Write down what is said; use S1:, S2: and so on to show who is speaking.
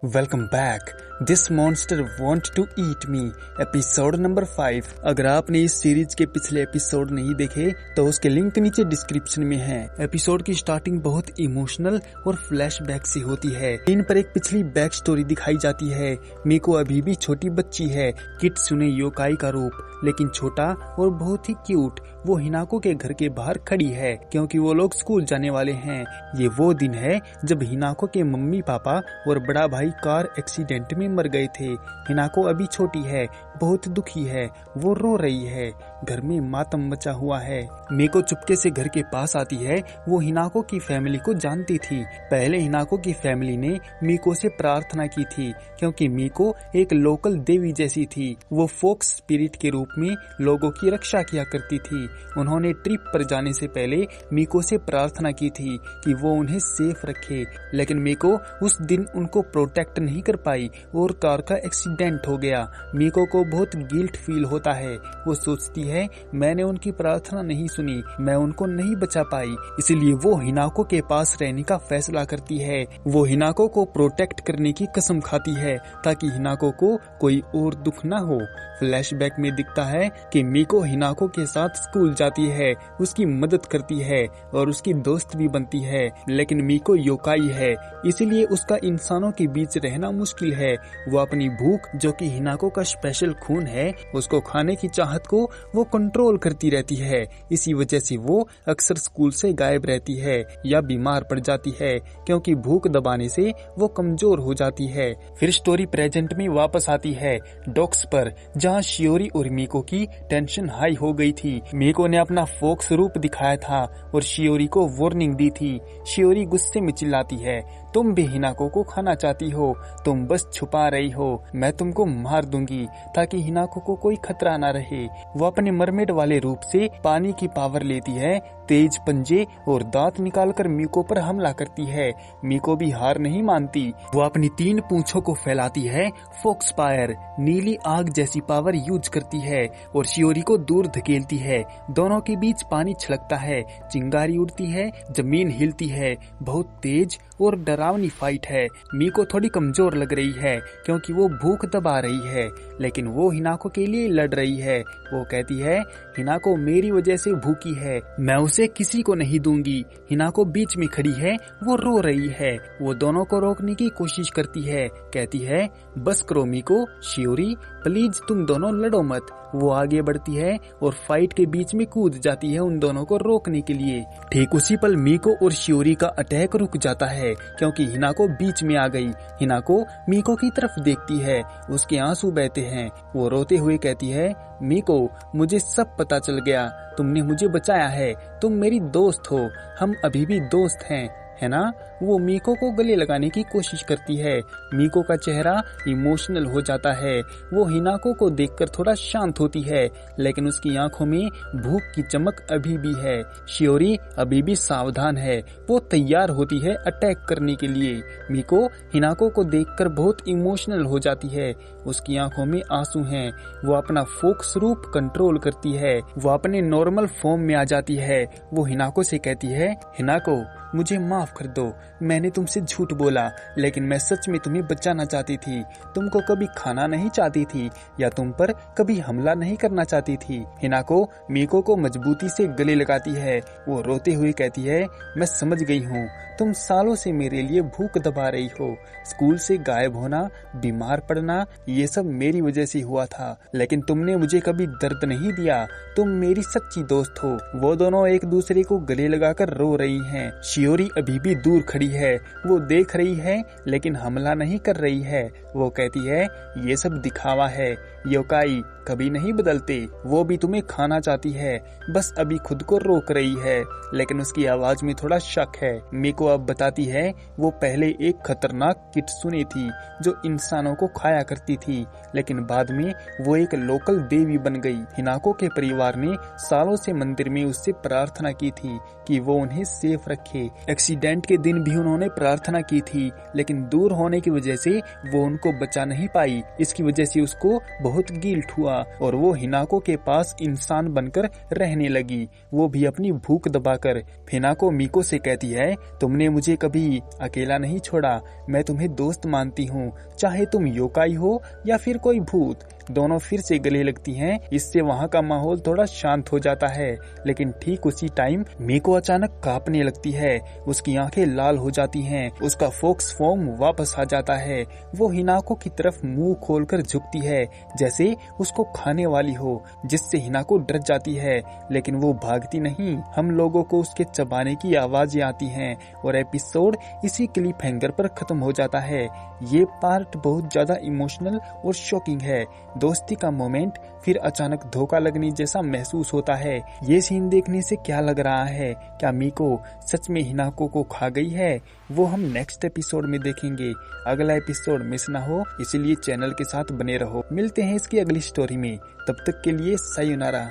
S1: Welcome back. This monster want to eat me episode number 5। अगर आपने इस series के पिछले एपिसोड नहीं देखे तो उसके लिंक नीचे डिस्क्रिप्शन में है। एपिसोड की स्टार्टिंग बहुत इमोशनल और फ्लैशबैक से होती है। इन पर एक पिछली बैक स्टोरी दिखाई जाती है। मीको अभी भी छोटी बच्ची है, किट्सुने योकाई का रूप, लेकिन छोटा और बहुत ही क्यूट। वो हिनाको के घर के बाहर खड़ी है क्योंकि वो लोग स्कूल जाने वाले हैं। ये वो दिन है जब हिनाको के मम्मी पापा और बड़ा भाई कार एक्सीडेंट में मर गए थे। हिनाको अभी छोटी है, बहुत दुखी है, वो रो रही है। घर में मातम मचा हुआ है। मीको चुपके से घर के पास आती है। वो हिनाको की फैमिली को जानती थी। पहले हिनाको की फैमिली ने मीको से प्रार्थना की थी क्योंकि मीको एक लोकल देवी जैसी थी। वो फोक्स स्पिरिट के रूप में लोगों की रक्षा किया करती थी। उन्होंने ट्रिप पर जाने से पहले मीको से प्रार्थना की थी कि वो उन्हें सेफ रखे, लेकिन मीको उस दिन उनको प्रोटेक्ट नहीं कर पाई और कार का एक्सीडेंट हो गया। मीको को बहुत गिल्ट फील होता है। वो सोचती है मैंने उनकी प्रार्थना नहीं सुनी, मैं उनको नहीं बचा पाई। इसलिए वो हिनाको के पास रहने का फैसला करती है। वो हिनाको को प्रोटेक्ट करने की कसम खाती है ताकि हिनाको को कोई और दुख न हो। फ्लैशबैक में दिखता है कि मीको हिनाको के साथ स्कूल जाती है, उसकी मदद करती है और उसकी दोस्त भी बनती है। लेकिन मीको योकाई है, इसीलिए उसका इंसानों के बीच रहना मुश्किल है। वो अपनी भूख, जो कि हिनाको का स्पेशल खून है, उसको खाने की चाहत को वो कंट्रोल करती रहती है। इसी वजह से वो अक्सर स्कूल से गायब रहती है या बीमार पड़ जाती है क्योंकि भूख दबाने से वो कमजोर हो जाती है। फिर स्टोरी प्रेजेंट में वापस आती है, डॉक्स पर, जहाँ शियोरी और मीको की टेंशन हाई हो गई थी। मीको ने अपना फोक्स रूप दिखाया था और शियोरी को वार्निंग दी थी। शियोरी गुस्से में चिल्लाती है, तुम भी हिनाको को खाना चाहती हो, तुम बस छुपा रही हो, मैं तुमको मार दूंगी ताकि हिनाको को कोई खतरा ना रहे। वो अपने मरमेड वाले रूप से पानी की पावर लेती है, तेज पंजे और दांत निकालकर मीको पर हमला करती है। मीको भी हार नहीं मानती। वो अपनी 3 पूंछों को फैलाती है, फोक्स फायर, नीली आग जैसी पावर यूज करती है और शियोरी को दूर धकेलती है। दोनों के बीच पानी छलकता है, चिंगारी उड़ती है, जमीन हिलती है। बहुत तेज और डरावनी फाइट है। मीको थोड़ी कमजोर लग रही है क्योंकि वो भूख दबा रही है, लेकिन वो हिनाको के लिए लड़ रही है। वो कहती है, हिनाको मेरी वजह से भूखी है, मैं उसे किसी को नहीं दूंगी। हिनाको बीच में खड़ी है, वो रो रही है। वो दोनों को रोकने की कोशिश करती है, कहती है, बस करो मीको, शियोरी प्लीज तुम दोनों लड़ो मत। वो आगे बढ़ती है और फाइट के बीच में कूद जाती है उन दोनों को रोकने के लिए। ठीक उसी पल मीको और शियोरी का अटैक रुक जाता है क्योंकि हिनाको बीच में आ गई। हिनाको मीको की तरफ देखती है, उसके आंसू बहते हैं। वो रोते हुए कहती है, मीको मुझे सब पता चल गया, तुमने मुझे बचाया है, तुम मेरी दोस्त हो, हम अभी भी दोस्त हैं, है ना? वो मीको को गले लगाने की कोशिश करती है। मीको का चेहरा इमोशनल हो जाता है। वो हिनाको को देखकर थोड़ा शांत होती है, लेकिन उसकी आंखों में भूख की चमक अभी भी है। शियोरी अभी भी सावधान है, वो तैयार होती है अटैक करने के लिए। मीको हिनाको को देखकर बहुत इमोशनल हो जाती है, उसकी आंखों में आंसू हैं। वो अपना फोक्स रूप कंट्रोल करती है, वो अपने नॉर्मल फॉर्म में आ जाती है। वो हिनाको से कहती है, हिनाको मुझे माफ कर दो, मैंने तुमसे झूठ बोला, लेकिन मैं सच में तुम्हें बचाना चाहती थी, तुमको कभी खाना नहीं चाहती थी या तुम पर कभी हमला नहीं करना चाहती थी। हिनाको मीको को मजबूती से गले लगाती है। वो रोते हुए कहती है, मैं समझ गई हूँ, तुम सालों से मेरे लिए भूख दबा रही हो। स्कूल से गायब होना, बीमार पड़ना, ये सब मेरी वजह से हुआ था, लेकिन तुमने मुझे कभी दर्द नहीं दिया, तुम मेरी सच्ची दोस्त हो। वो दोनों एक दूसरे को गले लगाकर रो रही हैं। शियोरी अभी भी दूर खड़ी है, वो देख रही है लेकिन हमला नहीं कर रही है। वो कहती है, ये सब दिखावा है, योकाई कभी नहीं बदलते, वो भी तुम्हें खाना चाहती है, बस अभी खुद को रोक रही है। लेकिन उसकी आवाज में थोड़ा शक है। मीको अब बताती है, वो पहले एक खतरनाक किट्सुने थी जो इंसानों को खाया करती थी, लेकिन बाद में वो एक लोकल देवी बन गई। हिनाको के परिवार ने सालों से मंदिर में उससे प्रार्थना की थी कि वो उन्हें सेफ रखे, एक्सीडेंट के दिन भी उन्होंने प्रार्थना की थी, लेकिन दूर होने की वजह से वो उनको बचा नहीं पाई। इसकी वजह से उसको बहुत गिल्ट हुआ और वो हिनाको के पास इंसान बनकर रहने लगी, वो भी अपनी भूख दबाकर। हिनाको मीको से कहती है, तुमने मुझे कभी अकेला नहीं छोड़ा, मैं तुम्हें दोस्त मानती हूँ, चाहे तुम योकाई हो या फिर कोई भूत। दोनों फिर से गले लगती हैं। इससे वहाँ का माहौल थोड़ा शांत हो जाता है, लेकिन ठीक उसी टाइम मीको अचानक कांपने लगती है, उसकी आंखें लाल हो जाती हैं, उसका फोक्स फॉर्म वापस आ जाता है। वो हिनाको की तरफ मुंह खोलकर झुकती है जैसे उसको खाने वाली हो, जिससे हिनाको डर जाती है, लेकिन वो भागती नहीं। हम लोगों को उसके चबाने की आवाजें आती हैं और एपिसोड इसी क्लिप हैंगर पर खत्म हो जाता है। ये पार्ट बहुत ज्यादा इमोशनल और शॉकिंग है। दोस्ती का मोमेंट फिर अचानक धोखा लगने जैसा महसूस होता है। ये सीन देखने से क्या लग रहा है, क्या मीको सच में हिनाको को खा गई है? वो हम नेक्स्ट एपिसोड में देखेंगे। अगला एपिसोड मिस ना हो, इसलिए चैनल के साथ बने रहो। मिलते हैं इसकी अगली स्टोरी में, तब तक के लिए सायोनारा।